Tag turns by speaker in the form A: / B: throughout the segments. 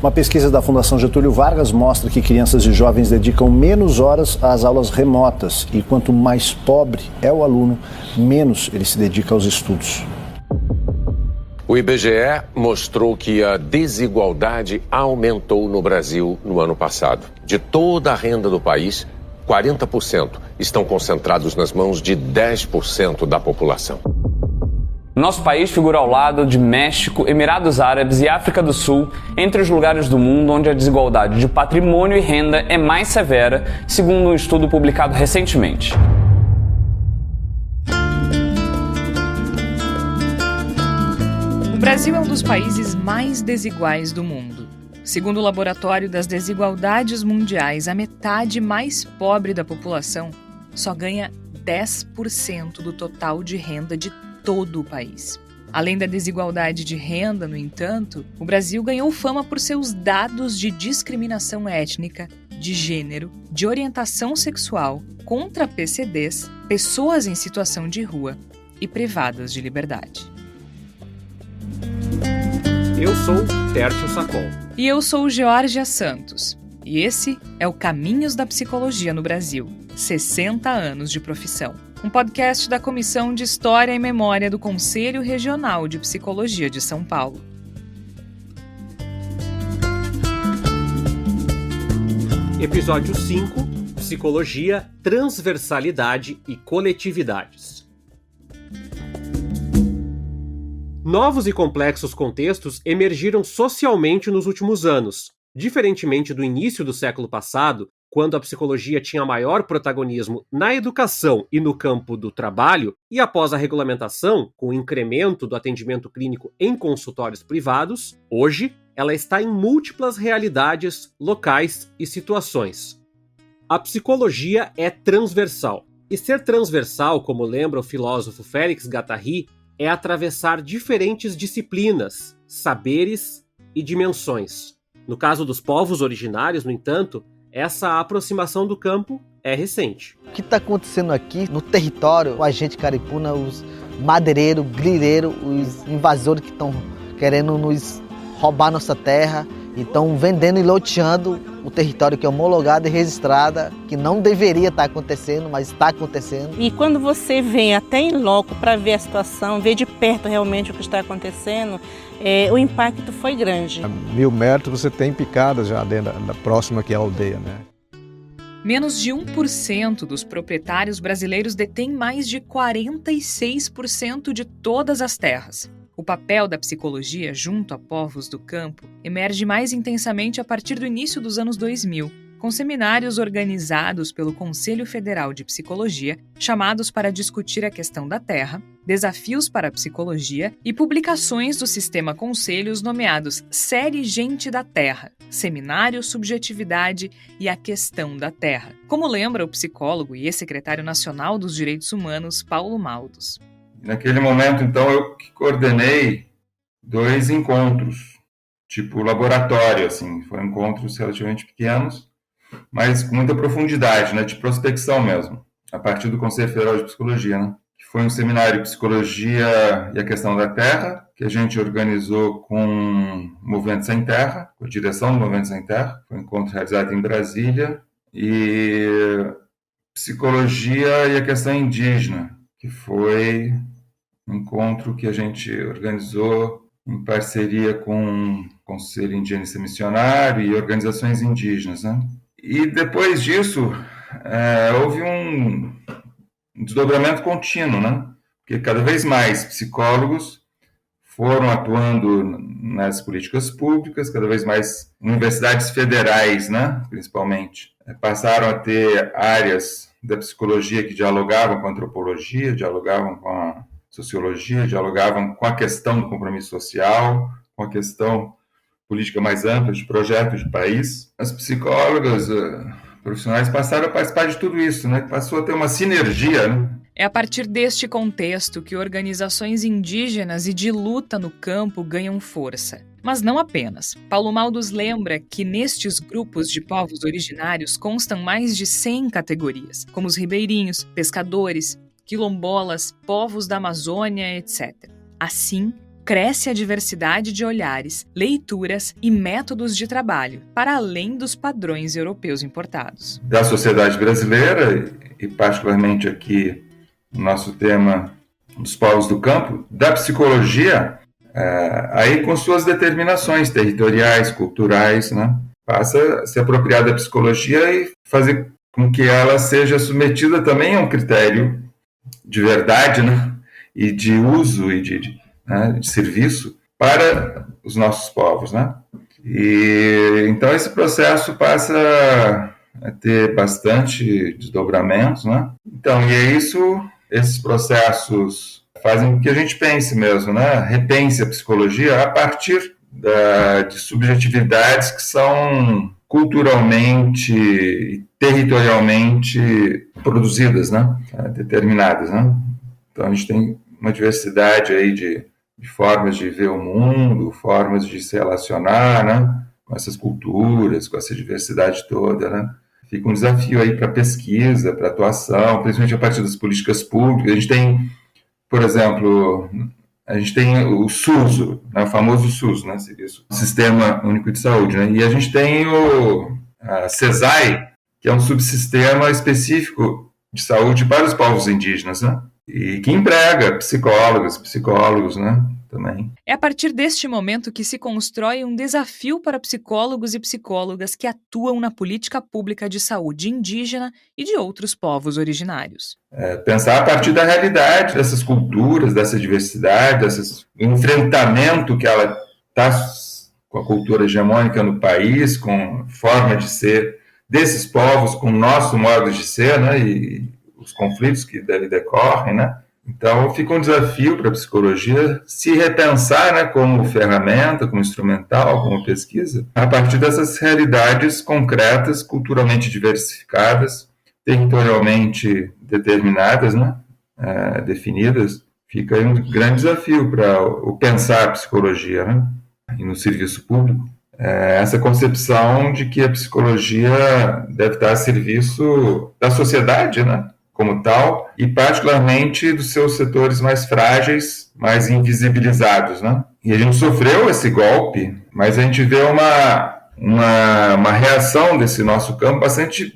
A: Uma pesquisa da Fundação Getúlio Vargas mostra que crianças e jovens dedicam menos horas às aulas remotas e quanto mais pobre é o aluno, menos ele se dedica aos estudos.
B: O IBGE mostrou que a desigualdade aumentou no Brasil no ano passado. De toda a renda do país, 40% estão concentrados nas mãos de 10% da população.
C: Nosso país figura ao lado de México, Emirados Árabes e África do Sul, entre os lugares do mundo onde a desigualdade de patrimônio e renda é mais severa, segundo um estudo publicado recentemente.
D: O Brasil é um dos países mais desiguais do mundo. Segundo o Laboratório das Desigualdades Mundiais, a metade mais pobre da população só ganha 10% do total de renda de todo o país. Além da desigualdade de renda, no entanto, o Brasil ganhou fama por seus dados de discriminação étnica, de gênero, de orientação sexual, contra PCDs, pessoas em situação de rua e privadas de liberdade.
E: Eu sou Tércio Sacol.
D: E eu sou Georgia Santos. E esse é o Caminhos da Psicologia no Brasil. 60 anos de profissão. Um podcast da Comissão de História e Memória do Conselho Regional de Psicologia de São Paulo.
E: Episódio 5. Psicologia, transversalidade e coletividades. Novos e complexos contextos emergiram socialmente nos últimos anos. Diferentemente do início do século passado, quando a psicologia tinha maior protagonismo na educação e no campo do trabalho, e após a regulamentação, com o incremento do atendimento clínico em consultórios privados, hoje ela está em múltiplas realidades, locais e situações. A psicologia é transversal. E ser transversal, como lembra o filósofo Félix Guattari, é atravessar diferentes disciplinas, saberes e dimensões. No caso dos povos originários, no entanto, essa aproximação do campo é recente.
F: O que está acontecendo aqui no território, com a gente caripuna, os madeireiros, grileiros, os invasores que estão querendo nos roubar nossa terra e estão vendendo e loteando o território que é homologado e registrado, que não deveria estar acontecendo, mas está acontecendo.
G: E quando você vem até em loco para ver a situação, ver de perto realmente o que está acontecendo, o impacto foi grande.
H: A 1000 metros você tem picadas já dentro da próxima que é a aldeia, né?
D: Menos de 1% dos proprietários brasileiros detêm mais de 46% de todas as terras. O papel da psicologia junto a povos do campo emerge mais intensamente a partir do início dos anos 2000, com seminários organizados pelo Conselho Federal de Psicologia, chamados para discutir a questão da terra, desafios para a psicologia e publicações do sistema Conselhos nomeados Série Gente da Terra, Seminário Subjetividade e a Questão da Terra, como lembra o psicólogo e ex-secretário nacional dos Direitos Humanos, Paulo Maldos.
I: Naquele momento, então, eu coordenei 2 encontros, tipo laboratório, assim, foram encontros relativamente pequenos, mas com muita profundidade, né, de prospecção mesmo, a partir do Conselho Federal de Psicologia, né, que foi um seminário de Psicologia e a Questão da Terra, que a gente organizou com o Movimento Sem Terra, com a direção do Movimento Sem Terra, foi um encontro realizado em Brasília, e Psicologia e a Questão Indígena, que foi um encontro que a gente organizou em parceria com o Conselho Indigenista Missionário e organizações indígenas, né? E depois disso, houve um desdobramento contínuo, né? Porque cada vez mais psicólogos foram atuando nas políticas públicas, cada vez mais universidades federais, né? Principalmente, passaram a ter áreas da psicologia que dialogavam com a antropologia, dialogavam com a sociologia, dialogavam com a questão do compromisso social, com a questão política mais ampla, de projeto de país. As psicólogas profissionais passaram a participar de tudo isso, né? Passou a ter uma sinergia, né?
D: É a partir deste contexto que organizações indígenas e de luta no campo ganham força. Mas não apenas. Paulo Maldos lembra que nestes grupos de povos originários constam mais de 100 categorias, como os ribeirinhos, pescadores, quilombolas, povos da Amazônia, etc. Assim, cresce a diversidade de olhares, leituras e métodos de trabalho, para além dos padrões europeus importados.
I: Da sociedade brasileira, e particularmente aqui no nosso tema dos povos do campo, da psicologia, aí com suas determinações territoriais, culturais, né? Passa a se apropriar da psicologia e fazer com que ela seja submetida também a um critério de verdade, né? E de uso e de serviço para os nossos povos, né? E então esse processo passa a ter bastante desdobramentos, né? Então, e é isso, esses processos fazem com que a gente pense mesmo, né? Repense a psicologia a partir de subjetividades que são culturalmente e territorialmente produzidas, né? Determinadas, né? Então a gente tem uma diversidade aí de formas de ver o mundo, formas de se relacionar, né? Com essas culturas, com essa diversidade toda, né? Fica um desafio aí para pesquisa, para atuação, principalmente a partir das políticas públicas. A gente tem, por exemplo, o SUS, né, o famoso SUS, né, Sistema Único de Saúde, né, e a gente tem a CESAI, que é um subsistema específico de saúde para os povos indígenas, né, e que emprega psicólogos, né, também.
D: É a partir deste momento que se constrói um desafio para psicólogos e psicólogas que atuam na política pública de saúde indígena e de outros povos originários.
I: Pensar a partir da realidade dessas culturas, dessa diversidade, desse enfrentamento que ela está com a cultura hegemônica no país, com a forma de ser desses povos, com o nosso modo de ser, né, e os conflitos que dele decorrem, né? Então, fica um desafio para a psicologia se repensar, né, como ferramenta, como instrumental, como pesquisa, a partir dessas realidades concretas, culturalmente diversificadas, territorialmente determinadas, né, definidas. Fica aí um grande desafio para o pensar a psicologia, né, e no serviço público. Essa concepção de que a psicologia deve estar a serviço da sociedade, né, como tal, e particularmente dos seus setores mais frágeis, mais invisibilizados, né? E a gente sofreu esse golpe, mas a gente vê uma reação desse nosso campo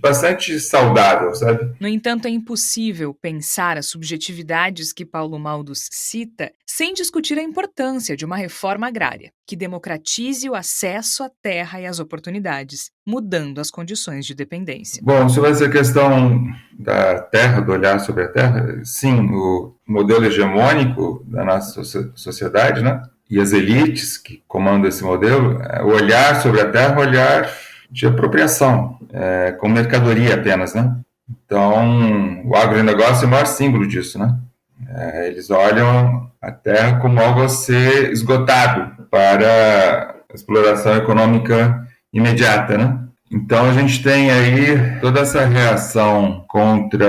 I: bastante saudável, sabe?
D: No entanto, é impossível pensar as subjetividades que Paulo Maldos cita sem discutir a importância de uma reforma agrária que democratize o acesso à terra e às oportunidades, mudando as condições de dependência.
I: Bom, sobre essa questão da terra, do olhar sobre a terra, sim, o modelo hegemônico da nossa sociedade, né? E as elites que comandam esse modelo, o olhar sobre a terra, o olhar de apropriação, como mercadoria apenas, né? Então, o agronegócio é o maior símbolo disso, né? Eles olham a terra como algo a ser esgotado para a exploração econômica imediata, né? Então, a gente tem aí toda essa reação contra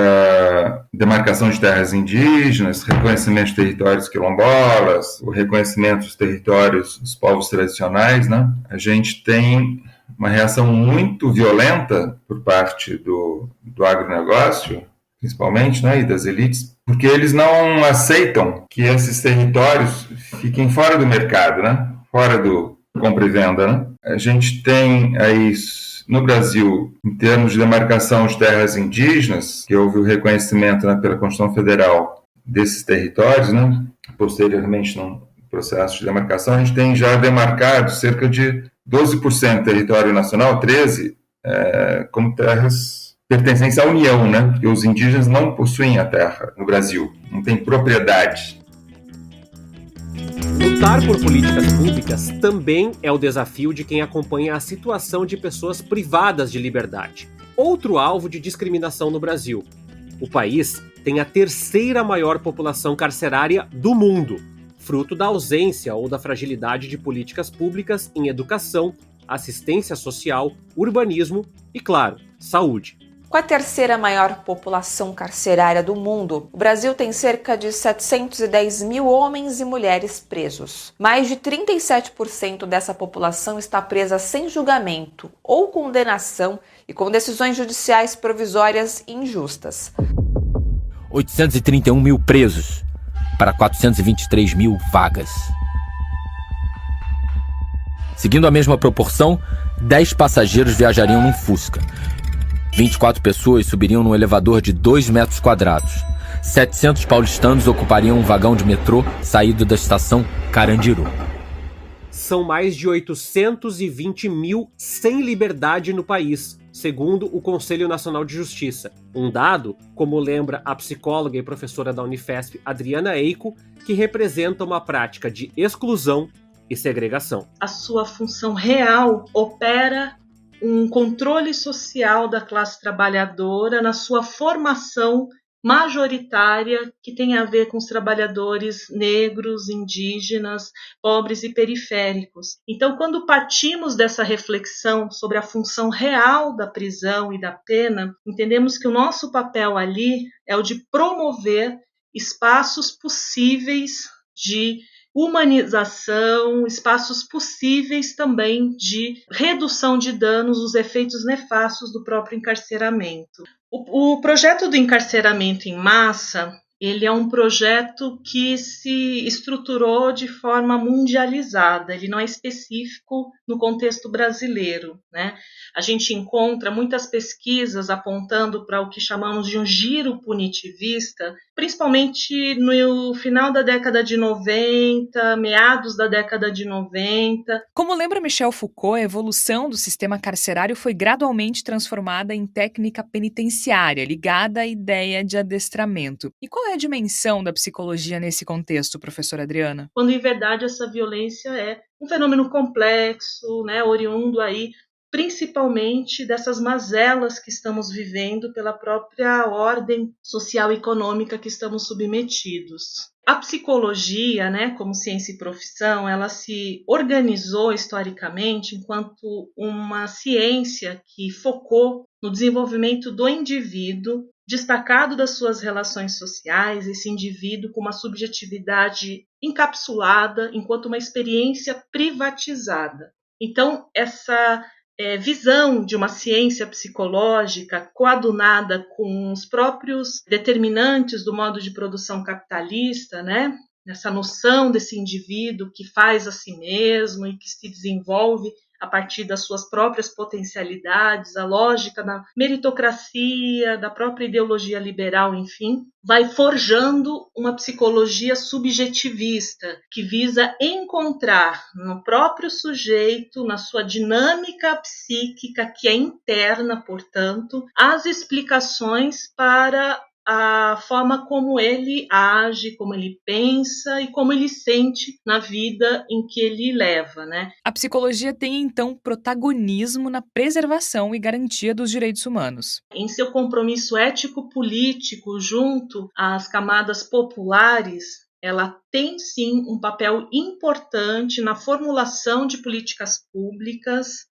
I: a demarcação de terras indígenas, reconhecimento de territórios quilombolas, o reconhecimento dos territórios dos povos tradicionais, né? A gente tem uma reação muito violenta por parte do agronegócio, principalmente, né, e das elites, porque eles não aceitam que esses territórios fiquem fora do mercado, né? Fora do compra e venda, né? A gente tem aí no Brasil, em termos de demarcação de terras indígenas, que houve o reconhecimento, né, pela Constituição Federal desses territórios, né, posteriormente no processo de demarcação, a gente tem já demarcado cerca de 12% do território nacional, 13% como terras pertencentes à União, né, porque os indígenas não possuem a terra no Brasil, não tem propriedade.
E: Lutar por políticas públicas também é o desafio de quem acompanha a situação de pessoas privadas de liberdade. Outro alvo de discriminação no Brasil. O país tem a terceira maior população carcerária do mundo, fruto da ausência ou da fragilidade de políticas públicas em educação, assistência social, urbanismo e, claro, saúde.
J: Com a terceira maior população carcerária do mundo, o Brasil tem cerca de 710 mil homens e mulheres presos. Mais de 37% dessa população está presa sem julgamento ou condenação e com decisões judiciais provisórias injustas.
K: 831 mil presos para 423 mil vagas. Seguindo a mesma proporção, 10 passageiros viajariam num Fusca. 24 pessoas subiriam num elevador de 2 metros quadrados. 700 paulistanos ocupariam um vagão de metrô saído da estação Carandiru.
E: São mais de 820 mil sem liberdade no país, segundo o Conselho Nacional de Justiça. Um dado, como lembra a psicóloga e professora da Unifesp, Adriana Eico, que representa uma prática de exclusão e segregação.
L: A sua função real opera um controle social da classe trabalhadora na sua formação majoritária, que tem a ver com os trabalhadores negros, indígenas, pobres e periféricos. Então, quando partimos dessa reflexão sobre a função real da prisão e da pena, entendemos que o nosso papel ali é o de promover espaços possíveis de humanização, espaços possíveis também de redução de danos, os efeitos nefastos do próprio encarceramento. O projeto do encarceramento em massa, ele é um projeto que se estruturou de forma mundializada, ele não é específico no contexto brasileiro, né? A gente encontra muitas pesquisas apontando para o que chamamos de um giro punitivista, principalmente no final da década de 90, meados da década de 90.
D: Como lembra Michel Foucault, a evolução do sistema carcerário foi gradualmente transformada em técnica penitenciária, ligada à ideia de adestramento. E qual é a dimensão da psicologia nesse contexto, professora Adriana?
L: Quando, em verdade, essa violência é um fenômeno complexo, né, oriundo aí principalmente dessas mazelas que estamos vivendo pela própria ordem social e econômica que estamos submetidos. A psicologia, né, como ciência e profissão, ela se organizou historicamente enquanto uma ciência que focou no desenvolvimento do indivíduo, destacado das suas relações sociais, esse indivíduo com uma subjetividade encapsulada enquanto uma experiência privatizada. Então, essa visão de uma ciência psicológica coadunada com os próprios determinantes do modo de produção capitalista, né? Essa noção desse indivíduo que faz a si mesmo e que se desenvolve a partir das suas próprias potencialidades, a lógica da meritocracia, da própria ideologia liberal, enfim, vai forjando uma psicologia subjetivista que visa encontrar no próprio sujeito, na sua dinâmica psíquica, que é interna, portanto, as explicações para a forma como ele age, como ele pensa e como ele sente na vida em que ele leva, né?
D: A psicologia tem, então, protagonismo na preservação e garantia dos direitos humanos.
L: Em seu compromisso ético-político junto às camadas populares, ela tem sim um papel importante na formulação de políticas públicas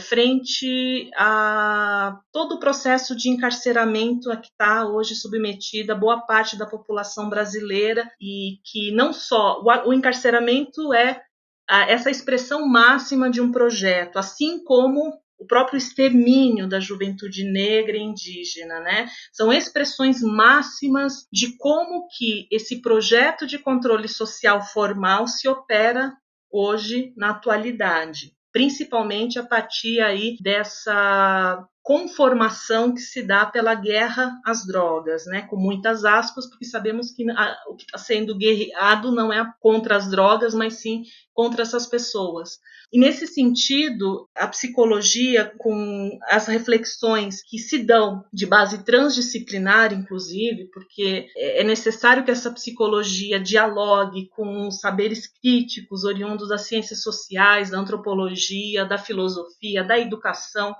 L: frente a todo o processo de encarceramento a que está hoje submetida boa parte da população brasileira, e que não só o encarceramento é essa expressão máxima de um projeto, assim como o próprio extermínio da juventude negra e indígena, né? São expressões máximas de como que esse projeto de controle social formal se opera hoje na atualidade, principalmente a partir aí dessa conformação que se dá pela guerra às drogas, né? Com muitas aspas, porque sabemos que o que está sendo guerreado não é contra as drogas, mas sim contra essas pessoas. E nesse sentido, a psicologia, com as reflexões que se dão de base transdisciplinar, inclusive, porque é necessário que essa psicologia dialogue com os saberes críticos oriundos das ciências sociais, da antropologia, da filosofia, da educação,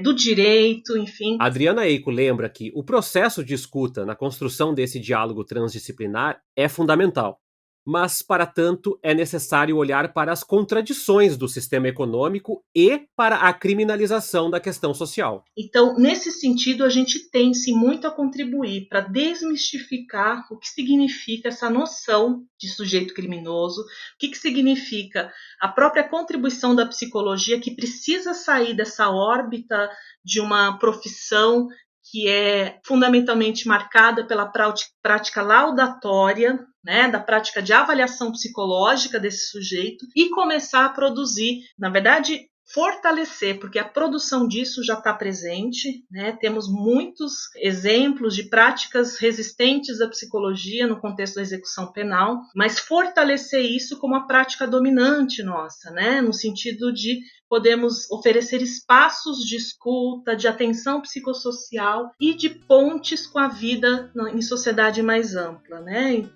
L: do direito, enfim.
E: Adriana Eico lembra que o processo de escuta na construção desse diálogo transdisciplinar é fundamental. Mas, para tanto, é necessário olhar para as contradições do sistema econômico e para a criminalização da questão social.
L: Então, nesse sentido, a gente tem sim muito a contribuir para desmistificar o que significa essa noção de sujeito criminoso, o que significa a própria contribuição da psicologia, que precisa sair dessa órbita de uma profissão que é fundamentalmente marcada pela prática laudatória, né, da prática de avaliação psicológica desse sujeito e começar a produzir, na verdade, fortalecer, porque a produção disso já está presente, né? Temos muitos exemplos de práticas resistentes à psicologia no contexto da execução penal, mas fortalecer isso como a prática dominante nossa, né? No sentido de podemos oferecer espaços de escuta, de atenção psicossocial e de pontes com a vida em sociedade mais ampla, né?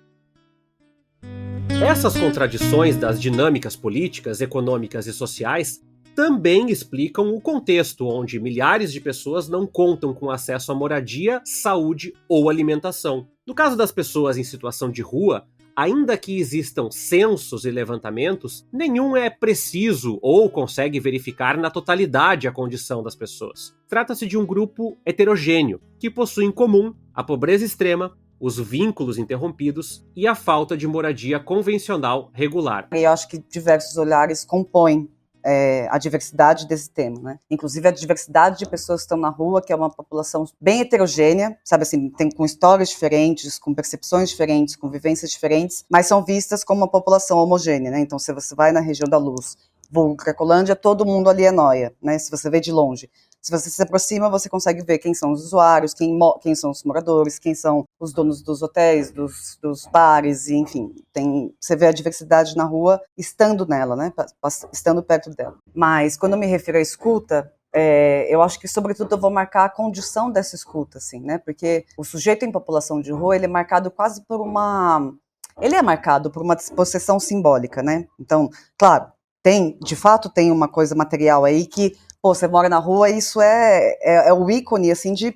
E: Essas contradições das dinâmicas políticas, econômicas e sociais também explicam o contexto onde milhares de pessoas não contam com acesso à moradia, saúde ou alimentação. No caso das pessoas em situação de rua, ainda que existam censos e levantamentos, nenhum é preciso ou consegue verificar na totalidade a condição das pessoas. Trata-se de um grupo heterogêneo, que possui em comum a pobreza extrema, os vínculos interrompidos e a falta de moradia convencional regular.
M: Eu acho que diversos olhares compõem a diversidade desse tema, né? Inclusive a diversidade de pessoas que estão na rua, que é uma população bem heterogênea, sabe assim, tem com histórias diferentes, com percepções diferentes, com vivências diferentes, mas são vistas como uma população homogênea, né? Então, se você vai na região da Luz, vulgo Cracolândia, todo mundo ali é nóia, né? Se você vê de longe. Se você se aproxima, você consegue ver quem são os usuários, quem são os moradores, quem são os donos dos hotéis, dos bares, e, enfim. Você vê a diversidade na rua estando nela, né? Estando perto dela. Mas, quando eu me refiro à escuta, eu acho que, sobretudo, eu vou marcar a condição dessa escuta, assim, né? Porque o sujeito em população de rua, ele é marcado quase por uma... Ele é marcado por uma disposição simbólica, né? Então, claro, de fato tem uma coisa material aí que... Pô, você mora na rua e isso é o ícone, assim, de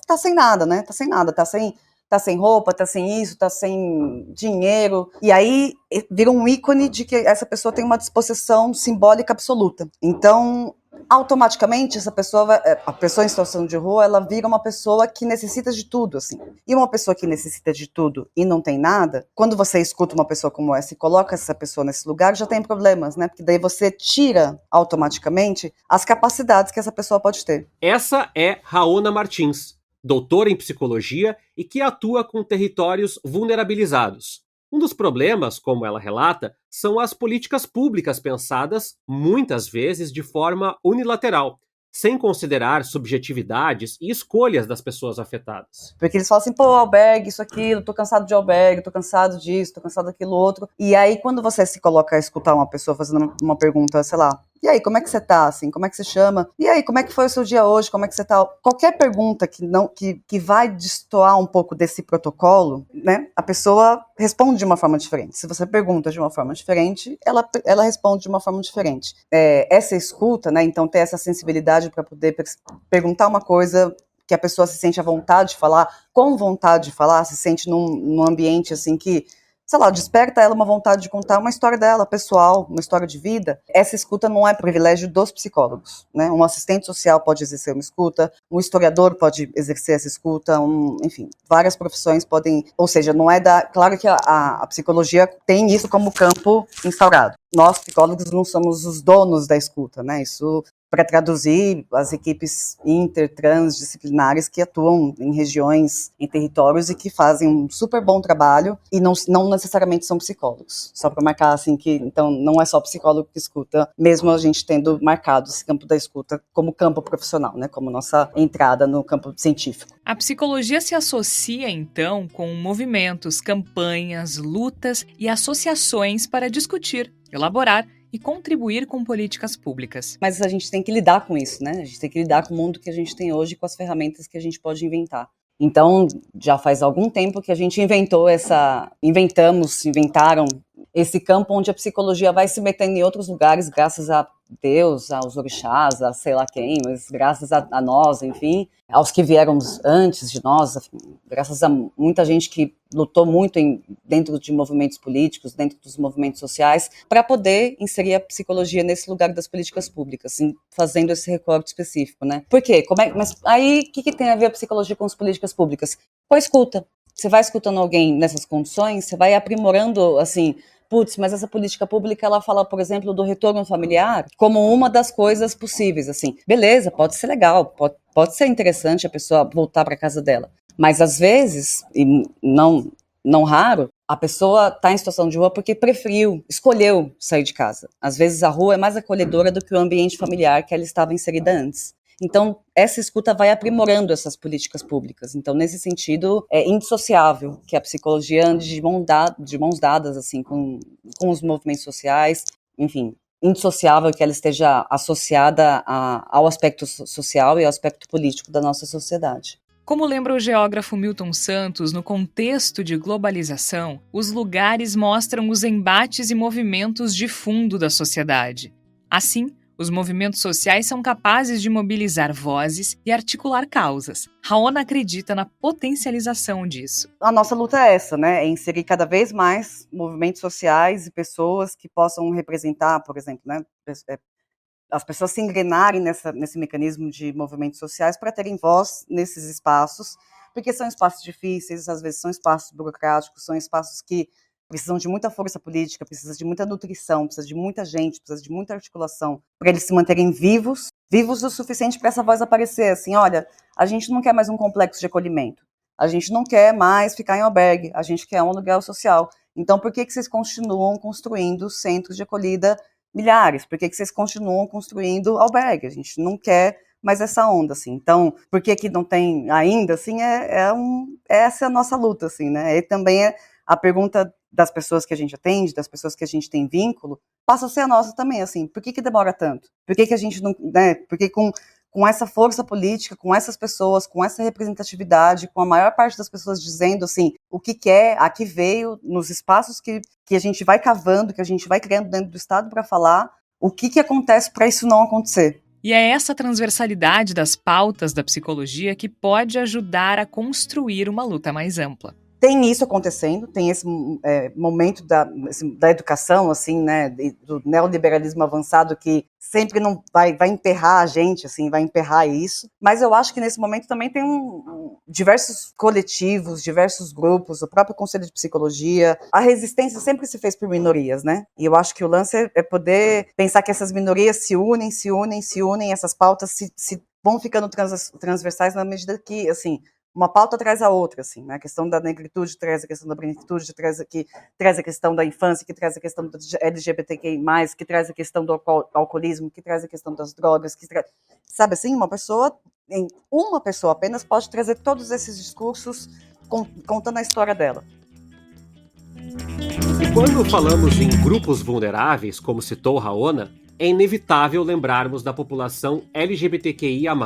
M: tá sem nada, né? Tá sem nada, tá sem roupa, tá sem isso, tá sem dinheiro. E aí vira um ícone de que essa pessoa tem uma disposição simbólica absoluta. Então, automaticamente, a pessoa em situação de rua, ela vira uma pessoa que necessita de tudo, assim. E uma pessoa que necessita de tudo e não tem nada, quando você escuta uma pessoa como essa e coloca essa pessoa nesse lugar, já tem problemas, né? Porque daí você tira automaticamente as capacidades que essa pessoa pode ter.
E: Essa é Raona Martins, doutora em psicologia e que atua com territórios vulnerabilizados. Um dos problemas, como ela relata, são as políticas públicas pensadas, muitas vezes, de forma unilateral, sem considerar subjetividades e escolhas das pessoas afetadas.
M: Porque eles falam assim, pô, albergue, isso, aquilo, tô cansado de albergue, tô cansado disso, tô cansado daquilo outro. E aí, quando você se coloca a escutar uma pessoa fazendo uma pergunta, sei lá, e aí, como é que você tá, assim, como é que você chama? E aí, como é que foi o seu dia hoje, como é que você tá? Qualquer pergunta que vai destoar um pouco desse protocolo, né, a pessoa responde de uma forma diferente. Se você pergunta de uma forma diferente, ela responde de uma forma diferente. Essa escuta, né, então ter essa sensibilidade para poder perguntar uma coisa que a pessoa se sente à vontade de falar, com vontade de falar, se sente num ambiente assim que, sei lá, desperta ela uma vontade de contar uma história dela, pessoal, uma história de vida. Essa escuta não é privilégio dos psicólogos, né? Um assistente social pode exercer uma escuta, um historiador pode exercer essa escuta, enfim, várias profissões podem, ou seja, não é claro que a psicologia tem isso como campo instaurado. Nós, psicólogos, não somos os donos da escuta, né? Isso para traduzir as equipes transdisciplinares que atuam em regiões, em territórios e que fazem um super bom trabalho e não necessariamente são psicólogos. Só para marcar assim que, então, não é só psicólogo que escuta, mesmo a gente tendo marcado esse campo da escuta como campo profissional, né, como nossa entrada no campo científico.
D: A psicologia se associa, então, com movimentos, campanhas, lutas e associações para discutir, elaborar e contribuir com políticas públicas.
M: Mas a gente tem que lidar com isso, né? A gente tem que lidar com o mundo que a gente tem hoje, com as ferramentas que a gente pode inventar. Então, já faz algum tempo que a gente inventaram esse campo onde a psicologia vai se metendo em outros lugares, graças a Deus, aos orixás, a sei lá quem, mas graças a nós, enfim, aos que vieram antes de nós, graças a muita gente que lutou muito dentro de movimentos políticos, dentro dos movimentos sociais, para poder inserir a psicologia nesse lugar das políticas públicas, assim, fazendo esse recorte específico, né? Por quê? Mas aí, o que tem a ver a psicologia com as políticas públicas? Com a escuta. Você vai escutando alguém nessas condições, você vai aprimorando, assim, putz, mas essa política pública, ela fala, por exemplo, do retorno familiar como uma das coisas possíveis, assim. Beleza, pode ser legal, pode ser interessante a pessoa voltar para casa dela. Mas, às vezes, e não raro, A pessoa está em situação de rua porque escolheu sair de casa. Às vezes a rua é mais acolhedora do que o ambiente familiar que ela estava inserida antes. Então, essa escuta vai aprimorando essas políticas públicas. Então, nesse sentido, é indissociável que a psicologia ande de mãos dadas assim, com os movimentos sociais, enfim, indissociável que ela esteja associada ao aspecto social e ao aspecto político da nossa sociedade.
D: Como lembra o geógrafo Milton Santos, no contexto de globalização, os lugares mostram os embates e movimentos de fundo da sociedade. Assim, os movimentos sociais são capazes de mobilizar vozes e articular causas. Raona acredita na potencialização disso.
M: A nossa luta é essa, né? É inserir cada vez mais movimentos sociais e pessoas que possam representar, por exemplo, né? As pessoas se engrenarem nesse mecanismo de movimentos sociais para terem voz nesses espaços, porque são espaços difíceis, às vezes são espaços burocráticos, são espaços que precisam de muita força política, precisam de muita nutrição, precisam de muita gente, precisam de muita articulação, para eles se manterem vivos o suficiente para essa voz aparecer, assim, olha, a gente não quer mais um complexo de acolhimento, a gente não quer mais ficar em albergue, a gente quer um aluguel social, então por que vocês continuam construindo centros de acolhida milhares? Por que vocês continuam construindo albergue? A gente não quer mais essa onda, assim. Então, por que não tem ainda, assim, essa é a nossa luta, assim, né? E também é a pergunta das pessoas que a gente atende, das pessoas que a gente tem vínculo, passa a ser a nossa também, assim. Por que demora tanto? Por que a gente não, né? Porque com essa força política, com essas pessoas, com essa representatividade, com a maior parte das pessoas dizendo, assim, o que quer, a que veio, nos espaços que a gente vai cavando, que a gente vai criando dentro do Estado para falar, o que acontece para isso não acontecer.
D: E é essa transversalidade das pautas da psicologia que pode ajudar a construir uma luta mais ampla.
M: Tem isso acontecendo, tem esse momento da educação, assim, né, do neoliberalismo avançado que sempre não vai emperrar a gente, assim, vai emperrar isso. Mas eu acho que nesse momento também tem diversos coletivos, diversos grupos, o próprio Conselho de Psicologia. A resistência sempre se fez por minorias, né? E eu acho que o lance é poder pensar que essas minorias se unem, essas pautas se vão ficando transversais na medida que, assim, uma pauta traz a outra, assim, né? A questão da negritude traz a questão da branquitude, traz a questão da infância, que traz a questão do LGBTQI+, que traz a questão do alcoolismo, que traz a questão das drogas, sabe assim, uma pessoa apenas pode trazer todos esses discursos contando a história dela.
E: E quando falamos em grupos vulneráveis, como citou Raona, é inevitável lembrarmos da população LGBTQIA+.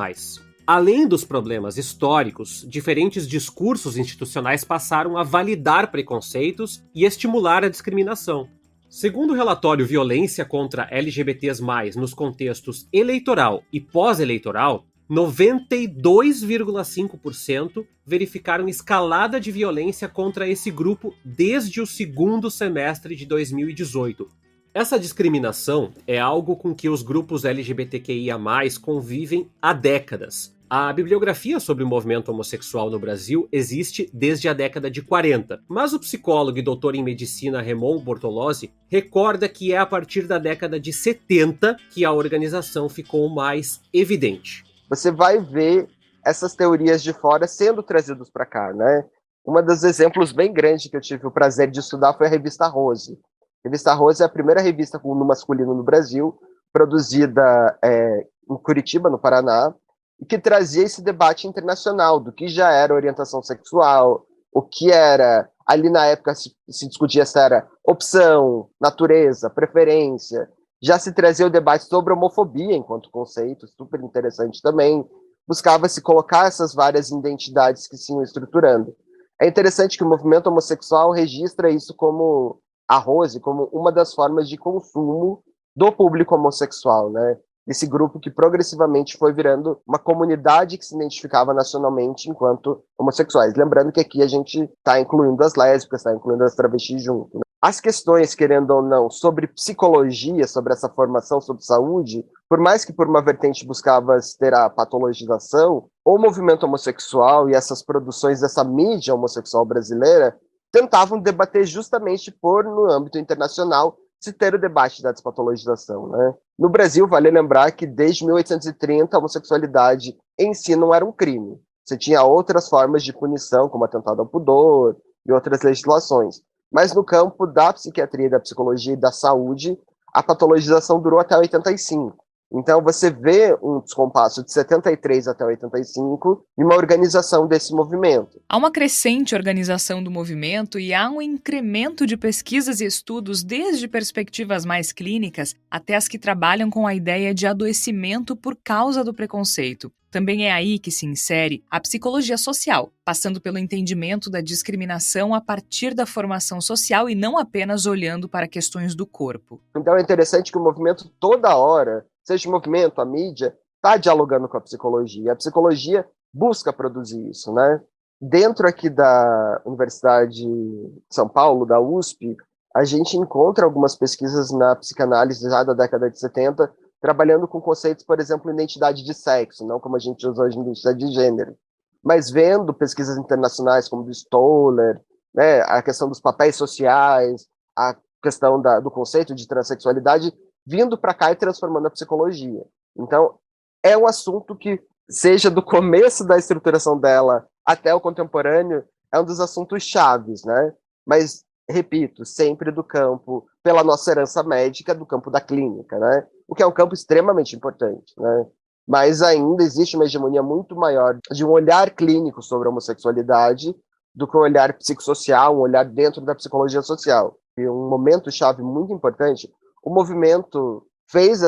E: Além dos problemas históricos, diferentes discursos institucionais passaram a validar preconceitos e estimular a discriminação. Segundo o relatório Violência contra LGBTs+, nos contextos eleitoral e pós-eleitoral, 92,5% verificaram escalada de violência contra esse grupo desde o segundo semestre de 2018. Essa discriminação é algo com que os grupos LGBTQIA+, convivem há décadas. A bibliografia sobre o movimento homossexual no Brasil existe desde a década de 40, mas o psicólogo e doutor em medicina Raymond Bortolozzi recorda que é a partir da década de 70 que a organização ficou mais evidente.
N: Você vai ver essas teorias de fora sendo trazidas para cá, né? Um dos exemplos bem grandes que eu tive o prazer de estudar foi a revista Rose. A revista Rose é a primeira revista no masculino no Brasil, produzida em Curitiba, no Paraná, e que trazia esse debate internacional do que já era orientação sexual, o que era, ali na época se discutia se era opção, natureza, preferência, já se trazia o debate sobre homofobia enquanto conceito, super interessante também, buscava-se colocar essas várias identidades que se iam estruturando. É interessante que o movimento homossexual registra isso como a Rose, como uma das formas de consumo do público homossexual, né? Esse grupo que progressivamente foi virando uma comunidade que se identificava nacionalmente enquanto homossexuais. Lembrando que aqui a gente está incluindo as lésbicas, está incluindo as travestis junto, né? As questões, querendo ou não, sobre psicologia, sobre essa formação, sobre saúde, por mais que por uma vertente buscava ter a patologização, o movimento homossexual e essas produções dessa mídia homossexual brasileira tentavam debater justamente no âmbito internacional, se ter o debate da despatologização, né? No Brasil, vale lembrar que desde 1830 a homossexualidade em si não era um crime. Você tinha outras formas de punição, como atentado ao pudor e outras legislações. Mas no campo da psiquiatria, da psicologia e da saúde, a patologização durou até 85. Então, você vê um descompasso de 73 até 85 e uma organização desse movimento.
D: Há uma crescente organização do movimento e há um incremento de pesquisas e estudos desde perspectivas mais clínicas até as que trabalham com a ideia de adoecimento por causa do preconceito. Também é aí que se insere a psicologia social, passando pelo entendimento da discriminação a partir da formação social e não apenas olhando para questões do corpo.
N: Então é interessante que o movimento toda hora, seja o movimento, a mídia, está dialogando com a psicologia. A psicologia busca produzir isso, né? Dentro aqui da Universidade de São Paulo, da USP, a gente encontra algumas pesquisas na psicanálise já da década de 70, trabalhando com conceitos, por exemplo, identidade de sexo, não como a gente usa hoje, identidade de gênero, mas vendo pesquisas internacionais como do Stoller, né, a questão dos papéis sociais, a questão do conceito de transexualidade, vindo para cá e transformando a psicologia. Então, é um assunto que, seja do começo da estruturação dela até o contemporâneo, é um dos assuntos chaves, né? Mas, repito, sempre do campo, pela nossa herança médica, do campo da clínica, né? O que é um campo extremamente importante, né? Mas ainda existe uma hegemonia muito maior de um olhar clínico sobre a homossexualidade do que um olhar psicossocial, um olhar dentro da psicologia social. E um momento-chave muito importante, o movimento fez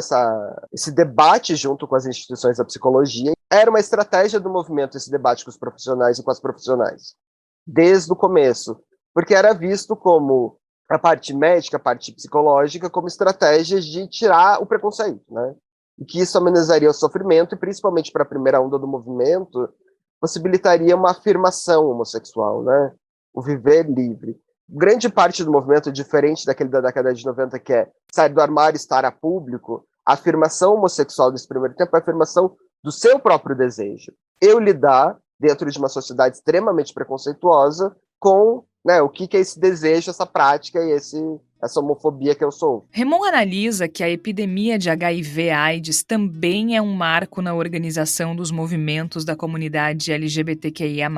N: esse debate junto com as instituições da psicologia. Era uma estratégia do movimento esse debate com os profissionais e com as profissionais, desde o começo, porque era visto como a parte médica, a parte psicológica, como estratégias de tirar o preconceito, né? E que isso amenizaria o sofrimento e, principalmente para a primeira onda do movimento, possibilitaria uma afirmação homossexual, né? O viver livre. Grande parte do movimento, diferente daquele da década de 90, que é sair do armário e estar a público, a afirmação homossexual desse primeiro tempo é a afirmação do seu próprio desejo. Eu lidar, dentro de uma sociedade extremamente preconceituosa, com, né, o que é esse desejo, essa prática e essa homofobia que eu sou.
D: Raymond analisa que a epidemia de HIV/AIDS também é um marco na organização dos movimentos da comunidade LGBTQIA+.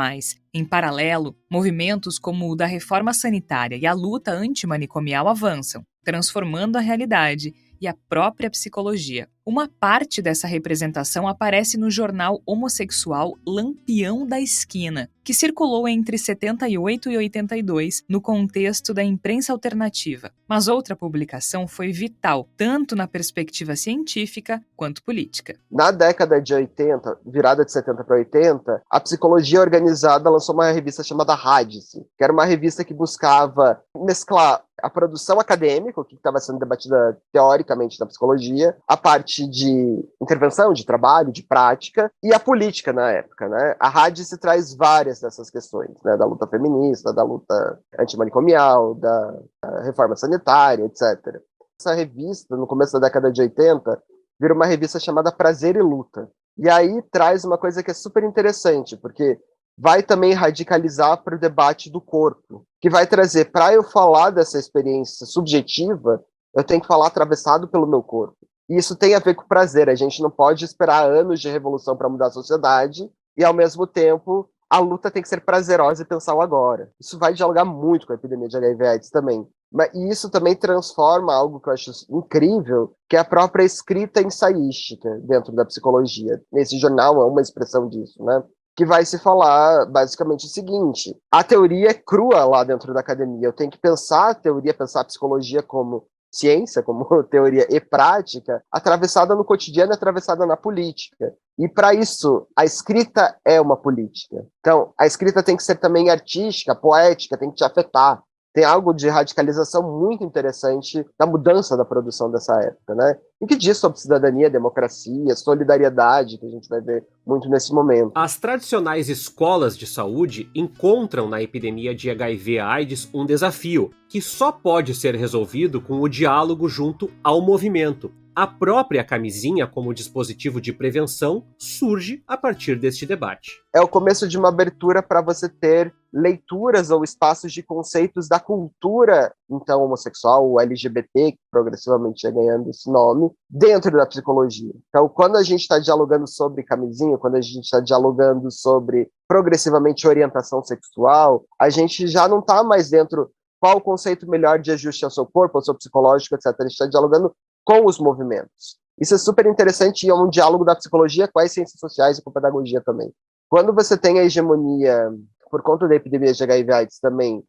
D: Em paralelo, movimentos como o da reforma sanitária e a luta antimanicomial avançam, transformando a realidade e a própria psicologia. Uma parte dessa representação aparece no jornal homossexual Lampião da Esquina, que circulou entre 78 e 82 no contexto da imprensa alternativa. Mas outra publicação foi vital, tanto na perspectiva científica quanto política.
N: Na década de 80, virada de 70 para 80, a psicologia organizada lançou uma revista chamada Radice, que era uma revista que buscava mesclar a produção acadêmica, o que estava sendo debatida teoricamente na psicologia, a parte de intervenção, de trabalho, de prática, e a política na época, né? A Radice traz várias dessas questões, né? Da luta feminista, da luta antimanicomial, da reforma sanitária, etc. Essa revista, no começo da década de 80, vira uma revista chamada Prazer e Luta. E aí traz uma coisa que é super interessante, porque vai também radicalizar para o debate do corpo, que vai trazer, para eu falar dessa experiência subjetiva, eu tenho que falar atravessado pelo meu corpo. E isso tem a ver com prazer, a gente não pode esperar anos de revolução para mudar a sociedade, e ao mesmo tempo, a luta tem que ser prazerosa e pensar o agora. Isso vai dialogar muito com a epidemia de HIV/AIDS também. E isso também transforma algo que eu acho incrível, que é a própria escrita ensaística dentro da psicologia. Nesse jornal é uma expressão disso, né? Que vai se falar basicamente o seguinte: a teoria é crua lá dentro da academia, eu tenho que pensar a teoria, pensar a psicologia como ciência, como teoria e prática, atravessada no cotidiano, atravessada na política. E para isso, a escrita é uma política. Então, a escrita tem que ser também artística, poética, tem que te afetar. Tem algo de radicalização muito interessante da mudança da produção dessa época, né? E que diz sobre cidadania, democracia, solidariedade, que a gente vai ver muito nesse momento.
E: As tradicionais escolas de saúde encontram na epidemia de HIV/AIDS um desafio que só pode ser resolvido com o diálogo junto ao movimento. A própria camisinha como dispositivo de prevenção surge a partir deste debate.
N: É o começo de uma abertura para você ter leituras ou espaços de conceitos da cultura, então, homossexual, ou LGBT, que progressivamente é ganhando esse nome, dentro da psicologia. Então, quando a gente está dialogando sobre camisinha, quando a gente está dialogando sobre progressivamente orientação sexual, a gente já não está mais dentro qual o conceito melhor de ajuste ao seu corpo, ao seu psicológico, etc. A gente está dialogando com os movimentos. Isso é super interessante e é um diálogo da psicologia com as ciências sociais e com a pedagogia também. Quando você tem a hegemonia, por conta da epidemia de HIV/AIDS também,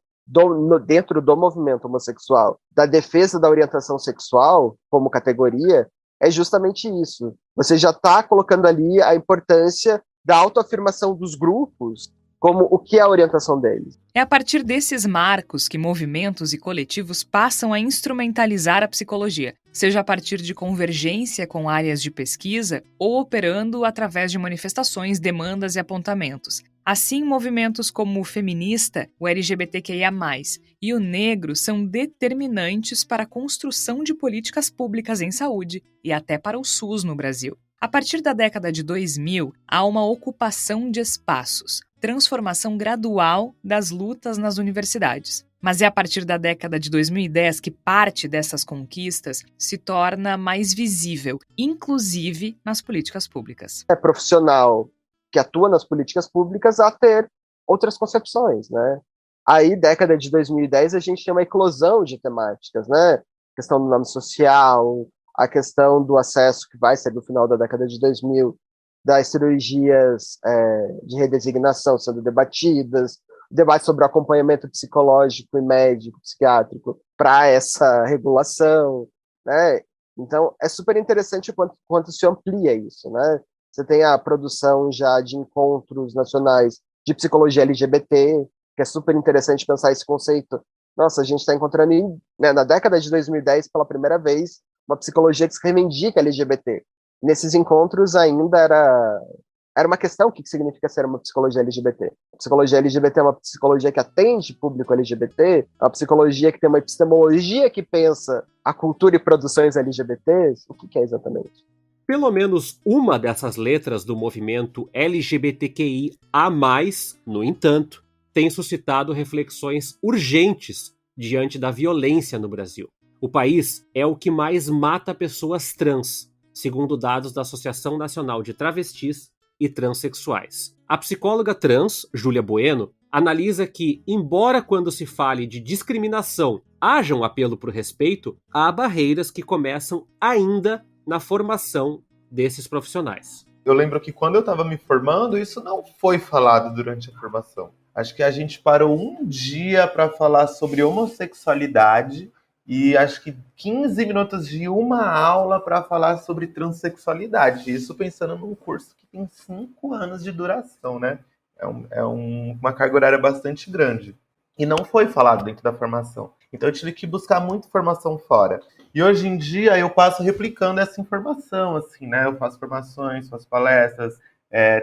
N: dentro do movimento homossexual, da defesa da orientação sexual como categoria, é justamente isso. Você já está colocando ali a importância da autoafirmação dos grupos como o que é a orientação deles.
D: É a partir desses marcos que movimentos e coletivos passam a instrumentalizar a psicologia, seja a partir de convergência com áreas de pesquisa ou operando através de manifestações, demandas e apontamentos. Assim, movimentos como o feminista, o LGBTQIA+, e o negro são determinantes para a construção de políticas públicas em saúde e até para o SUS no Brasil. A partir da década de 2000, há uma ocupação de espaços, transformação gradual das lutas nas universidades. Mas é a partir da década de 2010 que parte dessas conquistas se torna mais visível, inclusive nas políticas públicas.
N: É profissional que atua nas políticas públicas a ter outras concepções, né? Aí, década de 2010, a gente tem uma eclosão de temáticas, né? A questão do nome social, a questão do acesso, que vai ser no final da década de 2000, das cirurgias de redesignação sendo debatidas, debate sobre o acompanhamento psicológico e médico, psiquiátrico para essa regulação, né? Então, é super interessante quanto se amplia isso, né? Você tem a produção já de encontros nacionais de psicologia LGBT, que é super interessante pensar esse conceito. Nossa, a gente está encontrando, né, na década de 2010, pela primeira vez, uma psicologia que se reivindica LGBT. Nesses encontros ainda era uma questão: o que significa ser uma psicologia LGBT. A psicologia LGBT é uma psicologia que atende público LGBT, é uma psicologia que tem uma epistemologia que pensa a cultura e produções LGBTs. O que é exatamente?
E: Pelo menos uma dessas letras do movimento LGBTQIA+, no entanto, tem suscitado reflexões urgentes diante da violência no Brasil. O país é o que mais mata pessoas trans, segundo dados da Associação Nacional de Travestis e Transsexuais. A psicóloga trans, Júlia Bueno, analisa que, embora quando se fale de discriminação haja um apelo por respeito, há barreiras que começam ainda na formação desses profissionais.
O: Eu lembro que quando eu estava me formando, isso não foi falado durante a formação. Acho que a gente parou um dia para falar sobre homossexualidade e acho que 15 minutos de uma aula para falar sobre transexualidade. Isso pensando num curso que tem 5 anos de duração, né? Uma carga horária bastante grande. E não foi falado dentro da formação. Então eu tive que buscar muita informação fora. E hoje em dia eu passo replicando essa informação, assim, né? Eu faço formações, faço palestras,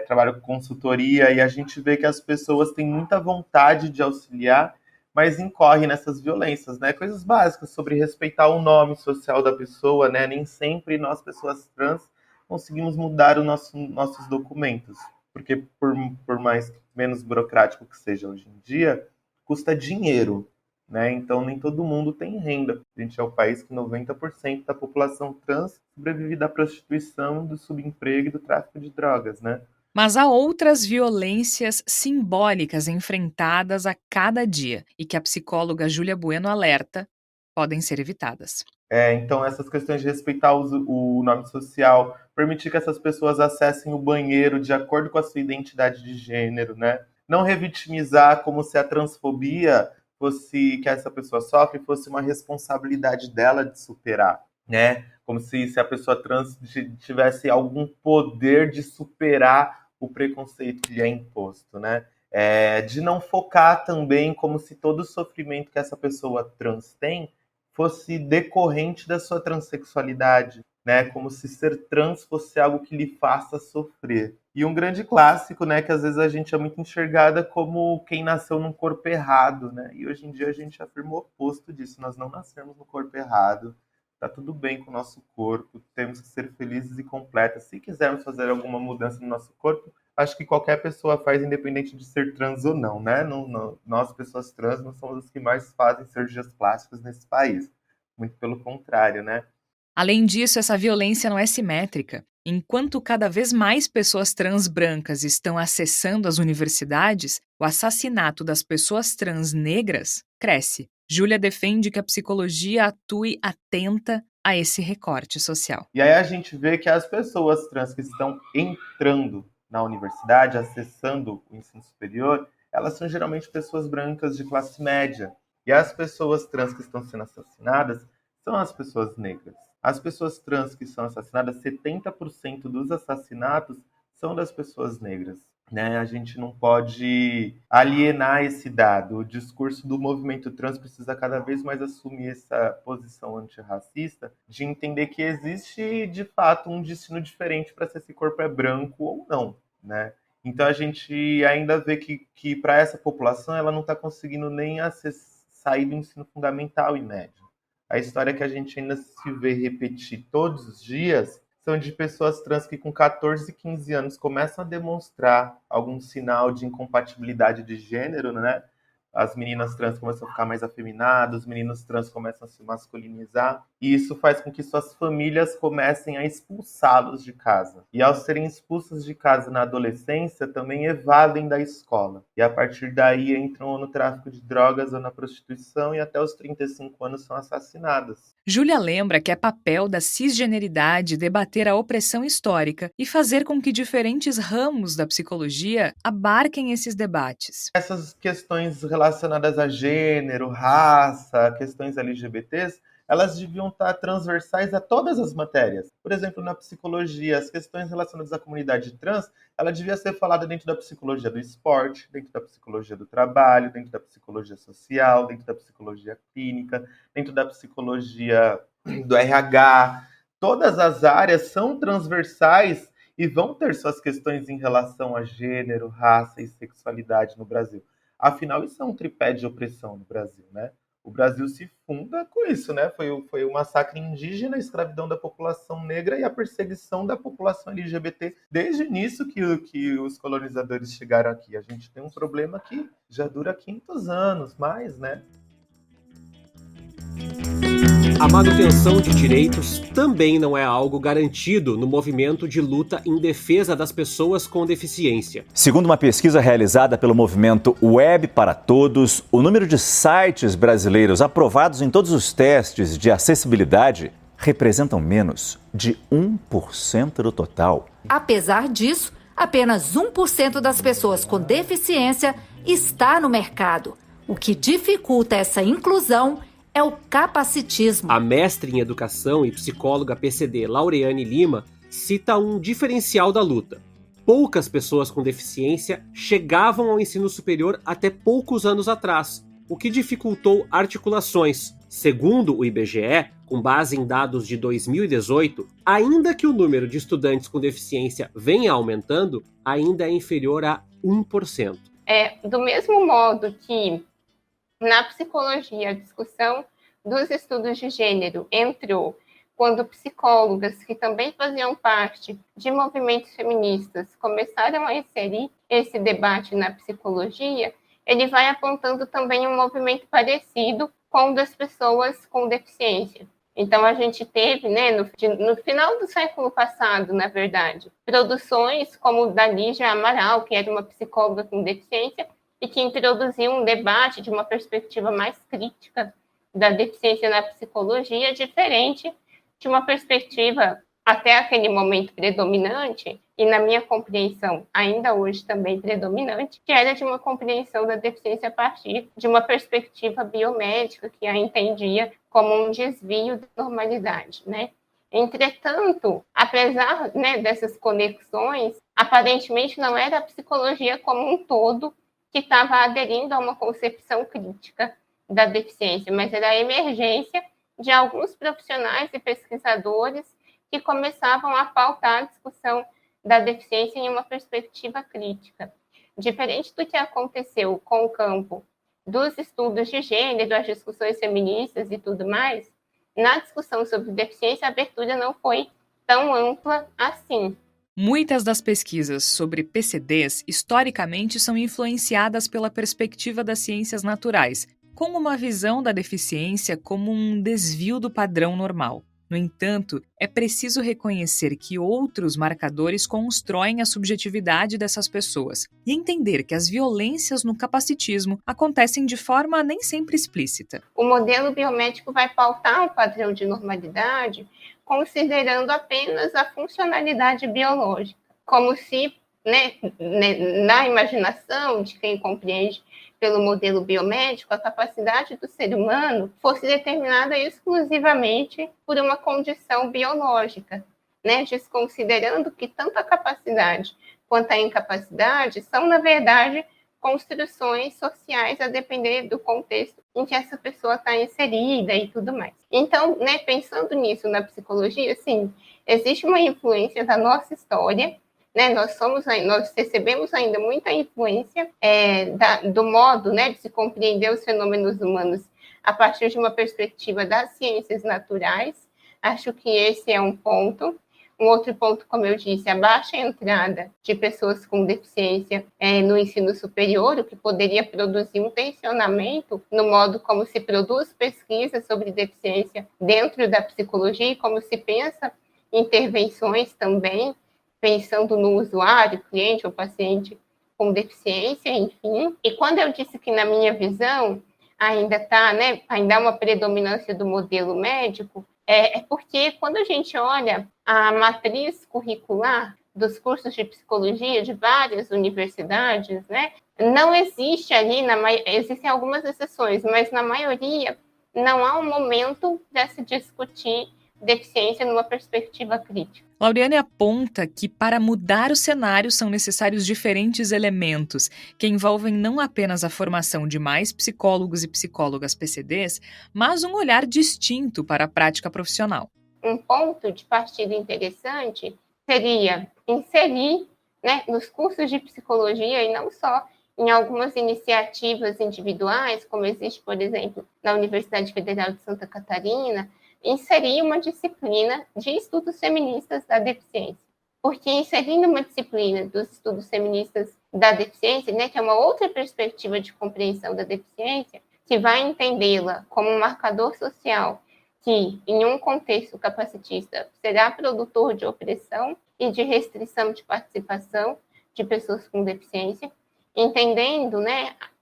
O: trabalho com consultoria, e a gente vê que as pessoas têm muita vontade de auxiliar, mas incorrem nessas violências, né? Coisas básicas sobre respeitar o nome social da pessoa, né? Nem sempre nós, pessoas trans, conseguimos mudar os nossos documentos, porque por mais menos burocrático que seja hoje em dia, custa dinheiro, né? Então nem todo mundo tem renda. A gente é o país que 90% da população trans sobrevive da prostituição, do subemprego e do tráfico de drogas, né?
D: Mas há outras violências simbólicas enfrentadas a cada dia e que a psicóloga Júlia Bueno alerta podem ser evitadas.
O: Então essas questões de respeitar o nome social, permitir que essas pessoas acessem o banheiro de acordo com a sua identidade de gênero, né? Não revitimizar como se a transfobia que essa pessoa sofre fosse uma responsabilidade dela de superar, né? Como se a pessoa trans tivesse algum poder de superar o preconceito que lhe é imposto, né? De não focar também como se todo o sofrimento que essa pessoa trans tem fosse decorrente da sua transexualidade, né? Como se ser trans fosse algo que lhe faça sofrer. E um grande clássico, né, que às vezes a gente é muito enxergada como quem nasceu num corpo errado, né? E hoje em dia a gente afirma o oposto disso. Nós não nascemos no corpo errado. Tá tudo bem com o nosso corpo. Temos que ser felizes e completas. Se quisermos fazer alguma mudança no nosso corpo, acho que qualquer pessoa faz, independente de ser trans ou não, né? Nós, pessoas trans, não somos as que mais fazem cirurgias plásticas nesse país. Muito pelo contrário, né?
D: Além disso, essa violência não é simétrica. Enquanto cada vez mais pessoas trans brancas estão acessando as universidades, o assassinato das pessoas trans negras cresce, Júlia defende que a psicologia atue atenta a esse recorte social.
O: E aí a gente vê que as pessoas trans que estão entrando na universidade, acessando o ensino superior, elas são geralmente pessoas brancas de classe média. E as pessoas trans que estão sendo assassinadas são as pessoas negras. As pessoas trans que são assassinadas, 70% dos assassinatos são das pessoas negras. Né? A gente não pode alienar esse dado. O discurso do movimento trans precisa cada vez mais assumir essa posição antirracista, de entender que existe, de fato, um destino diferente para se esse corpo é branco ou não. Né? Então a gente ainda vê que para essa população ela não está conseguindo nem sair do ensino fundamental e médio. A história que a gente ainda se vê repetir todos os dias são de pessoas trans que com 14, 15 anos começam a demonstrar algum sinal de incompatibilidade de gênero, né? As meninas trans começam a ficar mais afeminadas, os meninos trans começam a se masculinizar, e isso faz com que suas famílias comecem a expulsá-los de casa. E ao serem expulsos de casa na adolescência, também evadem da escola. E a partir daí entram ou no tráfico de drogas ou na prostituição, e até os 35 anos são assassinadas.
D: Júlia lembra que é papel da cisgeneridade debater a opressão histórica e fazer com que diferentes ramos da psicologia abarquem esses debates.
O: Essas questões relacionadas a gênero, raça, questões LGBTs, elas deviam estar transversais a todas as matérias. Por exemplo, na psicologia, as questões relacionadas à comunidade trans, ela devia ser falada dentro da psicologia do esporte, dentro da psicologia do trabalho, dentro da psicologia social, dentro da psicologia clínica, dentro da psicologia do RH. Todas as áreas são transversais e vão ter suas questões em relação a gênero, raça e sexualidade no Brasil. Afinal, isso é um tripé de opressão no Brasil, né? O Brasil se funda com isso, né? Foi o massacre indígena, a escravidão da população negra e a perseguição da população LGBT desde o início que os colonizadores chegaram aqui. A gente tem um problema que já dura 500 anos, mais, né?
E: A manutenção de direitos também não é algo garantido no movimento de luta em defesa das pessoas com deficiência.
P: Segundo uma pesquisa realizada pelo movimento Web para Todos, o número de sites brasileiros aprovados em todos os testes de acessibilidade representam menos de 1% do total.
Q: Apesar disso, apenas 1% das pessoas com deficiência está no mercado, o que dificulta essa inclusão é o capacitismo.
E: A mestre em educação e psicóloga PCD Laureane Lima cita um diferencial da luta. Poucas pessoas com deficiência chegavam ao ensino superior até poucos anos atrás, o que dificultou articulações. Segundo o IBGE, com base em dados de 2018, ainda que o número de estudantes com deficiência venha aumentando, ainda é inferior a 1%.
R: Do mesmo modo que na psicologia, a discussão dos estudos de gênero entrou quando psicólogas que também faziam parte de movimentos feministas começaram a inserir esse debate na psicologia, ele vai apontando também um movimento parecido com o das pessoas com deficiência. Então, a gente teve, né, no final do século passado, na verdade, produções como da Lígia Amaral, que era uma psicóloga com deficiência, e que introduziu um debate de uma perspectiva mais crítica da deficiência na psicologia, diferente de uma perspectiva, até aquele momento predominante, e na minha compreensão, ainda hoje também predominante, que era de uma compreensão da deficiência a partir de uma perspectiva biomédica, que a entendia como um desvio da normalidade, né? Entretanto, apesar, né, dessas conexões, aparentemente não era a psicologia como um todo que estava aderindo a uma concepção crítica da deficiência, mas era a emergência de alguns profissionais e pesquisadores que começavam a pautar a discussão da deficiência em uma perspectiva crítica. Diferente do que aconteceu com o campo dos estudos de gênero, as discussões feministas e tudo mais, na discussão sobre deficiência, a abertura não foi tão ampla assim.
D: Muitas das pesquisas sobre PCDs, historicamente, são influenciadas pela perspectiva das ciências naturais, com uma visão da deficiência como um desvio do padrão normal. No entanto, é preciso reconhecer que outros marcadores constroem a subjetividade dessas pessoas e entender que as violências no capacitismo acontecem de forma nem sempre explícita.
R: O modelo biomédico vai pautar um padrão de normalidade considerando apenas a funcionalidade biológica, como se, na imaginação de quem compreende pelo modelo biomédico, a capacidade do ser humano fosse determinada exclusivamente por uma condição biológica, desconsiderando que tanto a capacidade quanto a incapacidade são, na verdade, construções sociais a depender do contexto em que essa pessoa está inserida e tudo mais. Então, pensando nisso na psicologia, sim, existe uma influência da nossa história, nós recebemos ainda muita influência do modo de se compreender os fenômenos humanos a partir de uma perspectiva das ciências naturais. Acho que esse é um ponto. Um outro ponto, como eu disse, a baixa entrada de pessoas com deficiência no ensino superior, o que poderia produzir um tensionamento no modo como se produz pesquisa sobre deficiência dentro da psicologia e como se pensa intervenções também, pensando no usuário, cliente ou paciente com deficiência, enfim. E quando eu disse que, na minha visão, ainda há uma predominância do modelo médico, é porque quando a gente olha a matriz curricular dos cursos de psicologia de várias universidades, não existe ali, existem algumas exceções, mas na maioria não há um momento para se discutir deficiência numa perspectiva crítica.
D: Lauriane aponta que para mudar o cenário são necessários diferentes elementos que envolvem não apenas a formação de mais psicólogos e psicólogas PCDs, mas um olhar distinto para a prática profissional.
R: Um ponto de partida interessante seria inserir nos cursos de psicologia e não só em algumas iniciativas individuais, como existe, por exemplo, na Universidade Federal de Santa Catarina, inserir uma disciplina de estudos feministas da deficiência. Porque inserindo uma disciplina dos estudos feministas da deficiência, que é uma outra perspectiva de compreensão da deficiência, que vai entendê-la como um marcador social que, em um contexto capacitista, será produtor de opressão e de restrição de participação de pessoas com deficiência, entendendo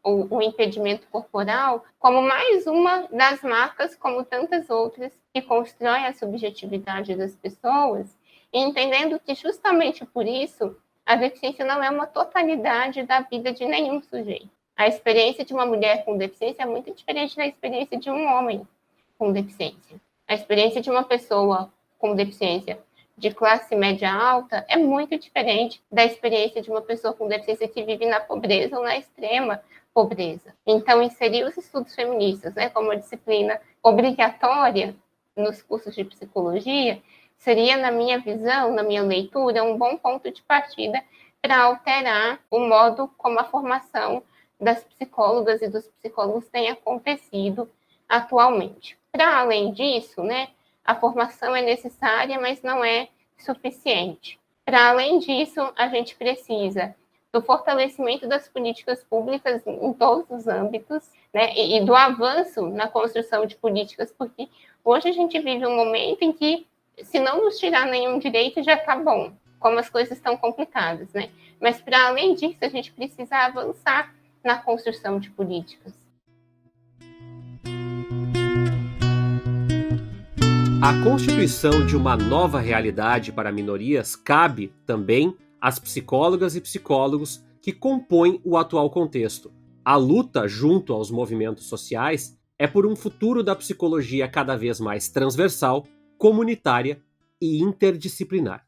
R: o impedimento corporal como mais uma das marcas, como tantas outras, que constroem a subjetividade das pessoas, e entendendo que justamente por isso a deficiência não é uma totalidade da vida de nenhum sujeito. A experiência de uma mulher com deficiência é muito diferente da experiência de um homem com deficiência. A experiência de uma pessoa com deficiência de classe média alta é muito diferente da experiência de uma pessoa com deficiência que vive na pobreza ou na extrema pobreza. Então, inserir os estudos feministas como uma disciplina obrigatória nos cursos de psicologia seria, na minha visão, na minha leitura, um bom ponto de partida para alterar o modo como a formação das psicólogas e dos psicólogos tem acontecido atualmente. Para além disso, a formação é necessária, mas não é suficiente. Para além disso, a gente precisa do fortalecimento das políticas públicas em todos os âmbitos, e do avanço na construção de políticas, porque hoje a gente vive um momento em que, se não nos tirar nenhum direito, já está bom, como as coisas estão complicadas, Mas, para além disso, a gente precisa avançar na construção de políticas.
E: A constituição de uma nova realidade para minorias cabe também às psicólogas e psicólogos que compõem o atual contexto. A luta junto aos movimentos sociais é por um futuro da psicologia cada vez mais transversal, comunitária e interdisciplinar.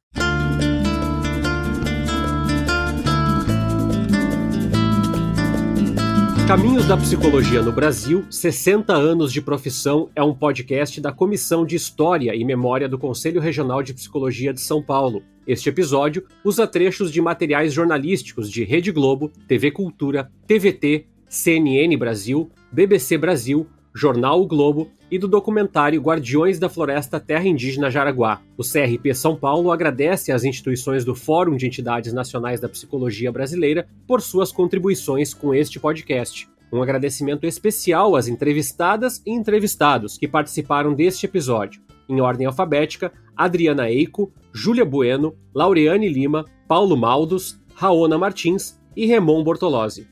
E: Caminhos da Psicologia no Brasil, 60 anos de profissão é um podcast da Comissão de História e Memória do Conselho Regional de Psicologia de São Paulo. Este episódio usa trechos de materiais jornalísticos de Rede Globo, TV Cultura, TVT, CNN Brasil, BBC Brasil, Jornal O Globo e do documentário Guardiões da Floresta Terra Indígena Jaraguá. O CRP São Paulo agradece às instituições do Fórum de Entidades Nacionais da Psicologia Brasileira por suas contribuições com este podcast. Um agradecimento especial às entrevistadas e entrevistados que participaram deste episódio. em ordem alfabética, Adriana Eico, Júlia Bueno, Laureane Lima, Paulo Maldos, Raona Martins e Remon Bortolozzi.